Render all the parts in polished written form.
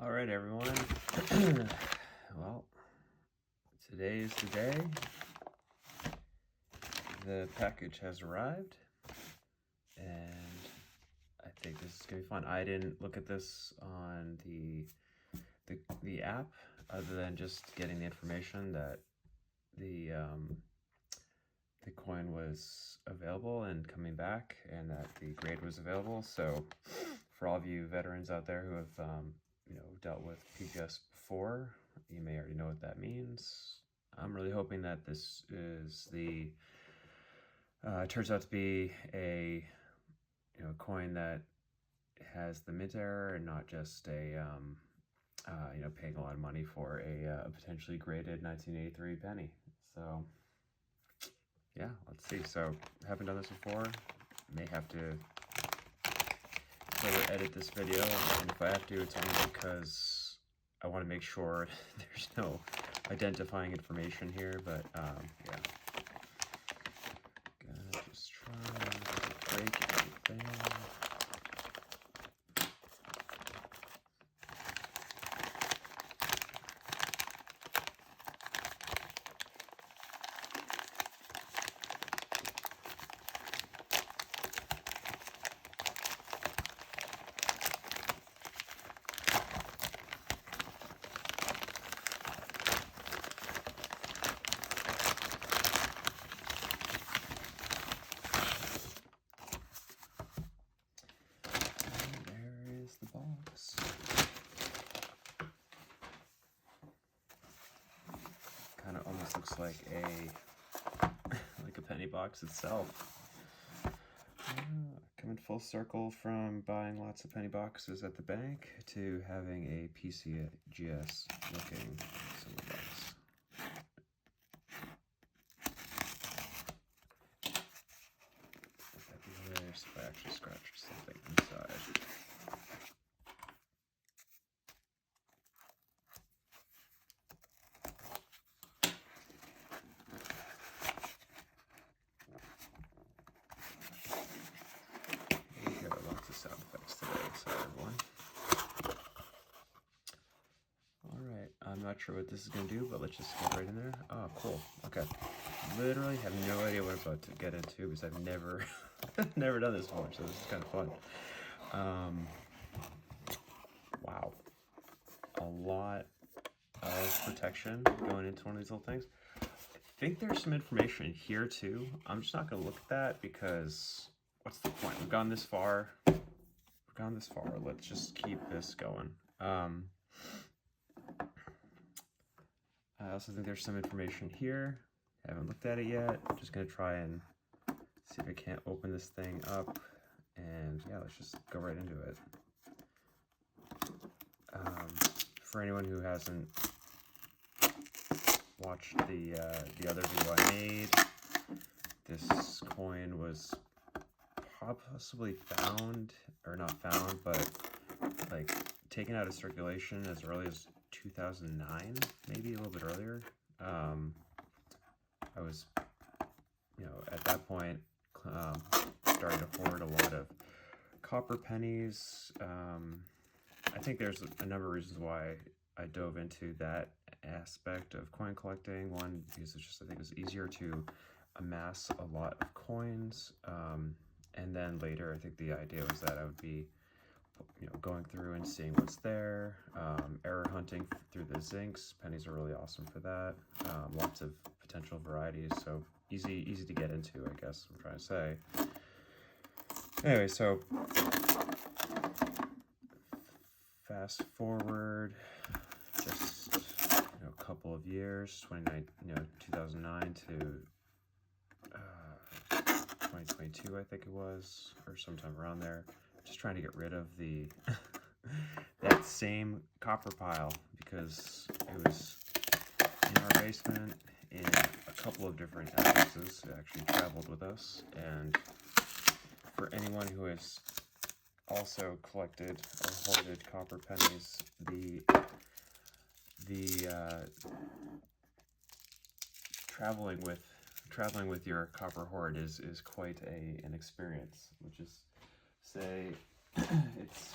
All right, everyone. Well, today is the day. The package has arrived, and I think this is gonna be fun. I didn't look at this on the app, other than just getting the information that the coin was available and coming back, and that the grade was available. So, for all of you veterans out there who have dealt with PCGS before, you may already know what that means. I'm really hoping that this is turns out to be a coin that has the mint error and not just a paying a lot of money for a potentially graded 1983 penny. So yeah, let's see. So haven't done this before. May have to further edit this video, and if I have to, it's only because I want to make sure there's no identifying information here. But yeah, gonna just try not to break anything. The box. Kind of almost looks like a penny box itself. Coming full circle from buying lots of penny boxes at the bank to having a PCGS looking silver box. That'd be hilarious if I actually scratched something inside. Sound effects today, sorry everyone. Alright, I'm not sure what this is going to do, but let's just get right in there. Oh, cool. Okay. Literally have no idea what I'm about to get into because I've never never done this before, so this is kind of fun. Wow. A lot of protection going into one of these little things. I think there's some information here too. I'm just not going to look at that because what's the point? We've gone this far. Let's just keep this going. I also think there's some information here. I haven't looked at it yet. I'm just gonna try and see if I can't open this thing up. And yeah, let's just go right into it. For anyone who hasn't watched the other video I made, this coin was possibly found, or not found, but like taken out of circulation as early as 2009, maybe a little bit earlier. I was, at that point, starting to hoard a lot of copper pennies. I think there's a number of reasons why I dove into that aspect of coin collecting. One, because it's just, I think it was easier to amass a lot of coins. And then later, I think the idea was that I would be, going through and seeing what's there, error hunting through the zincs. Pennies are really awesome for that. Lots of potential varieties, so easy to get into, I guess I'm trying to say. Anyway, so fast forward just a couple of years, 2009 to 2022, I think it was, or sometime around there. Just trying to get rid of the that same copper pile because it was in our basement in a couple of different addresses. It actually traveled with us. And for anyone who has also collected or hoarded copper pennies, the traveling with your copper hoard is quite an experience. Which is say it's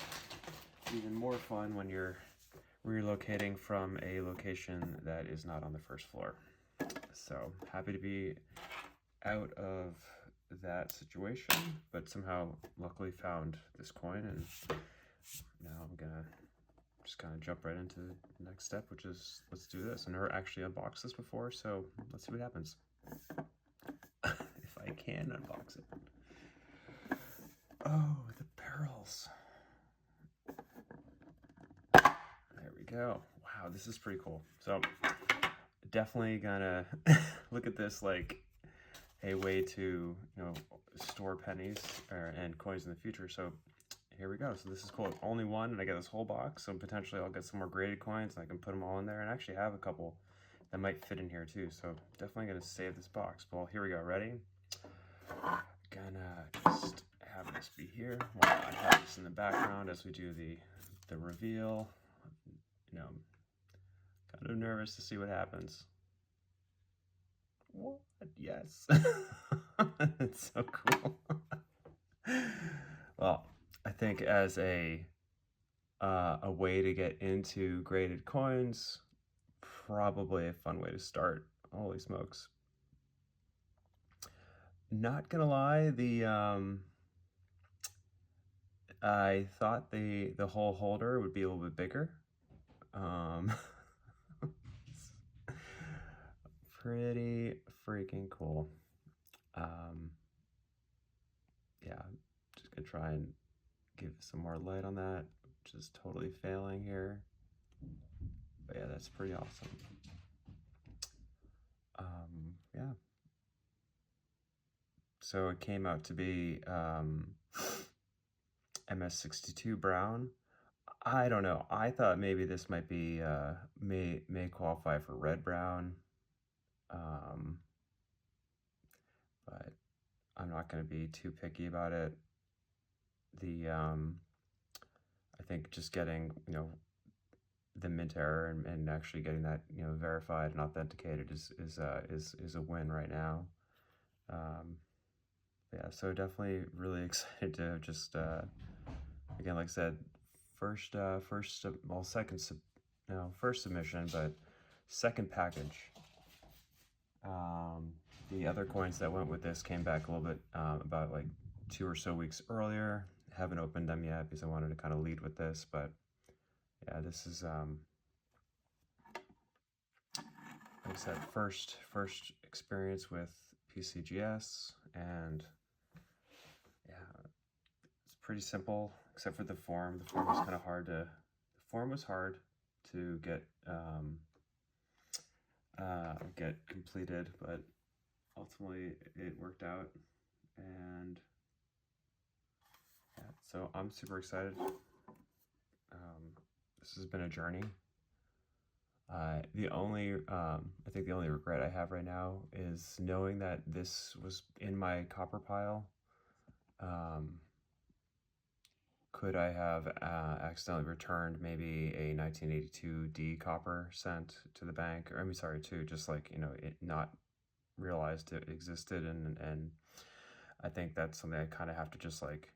even more fun when you're relocating from a location that is not on the first floor. So happy to be out of that situation, but somehow luckily found this coin, and now I'm gonna just kind of jump right into the next step, which is let's do this. I've never actually unboxed this before, so let's see what happens. If I can unbox it. Oh, the barrels. There we go. Wow, this is pretty cool. So definitely gonna look at this like a way to, store pennies and coins in the future. So here we go. So this is cool. Only one, and I get this whole box. So potentially I'll get some more graded coins, and I can put them all in there, and I actually have a couple that might fit in here too. So definitely gonna save this box. Well, here we go. Ready? Gonna just have this be here while I have this in the background as we do the reveal. Kind of nervous to see what happens. What? Yes. It's so cool. Well, I think as a way to get into graded coins, probably a fun way to start. Holy smokes. Not gonna lie, I thought the whole holder would be a little bit bigger. Pretty freaking cool. Yeah, just gonna try and give some more light on that, which is totally failing here. But yeah, that's pretty awesome. Yeah. So it came out to be MS62 brown. I don't know. I thought maybe this might be may qualify for red brown. But I'm not going to be too picky about it. I think just getting, the mint error and actually getting that, verified and authenticated is a win right now. Yeah, so definitely really excited to just, again, like I said, first submission, but second package. The other coins that went with this came back a little bit about like 2 or so weeks earlier. Haven't opened them yet because I wanted to kind of lead with this, but yeah, this is like I said, first experience with PCGS, and yeah, it's pretty simple except for the form. The form was kind of hard to. The form was hard to get completed, but ultimately it worked out, and yeah, so I'm super excited. This has been a journey. I think the only regret I have right now is knowing that this was in my copper pile. Could I have accidentally returned maybe a 1982 D copper cent to the bank? Or, to just like, it not realized it existed, and I think that's something I kind of have to just like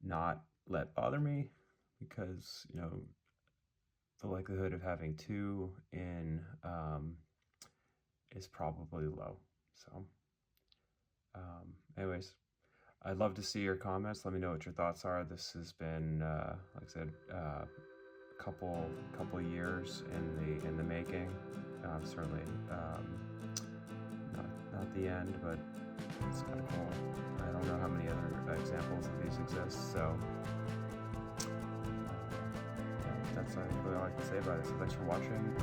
not let bother me, because, the likelihood of having 2 in is probably low. So anyways, I'd love to see your comments. Let me know what your thoughts are. This has been, like I said, a couple years in the making. Certainly not the end, but it's kind of cool. I don't know how many other examples of these exist, so yeah, that's really all I can say about it. So thanks for watching.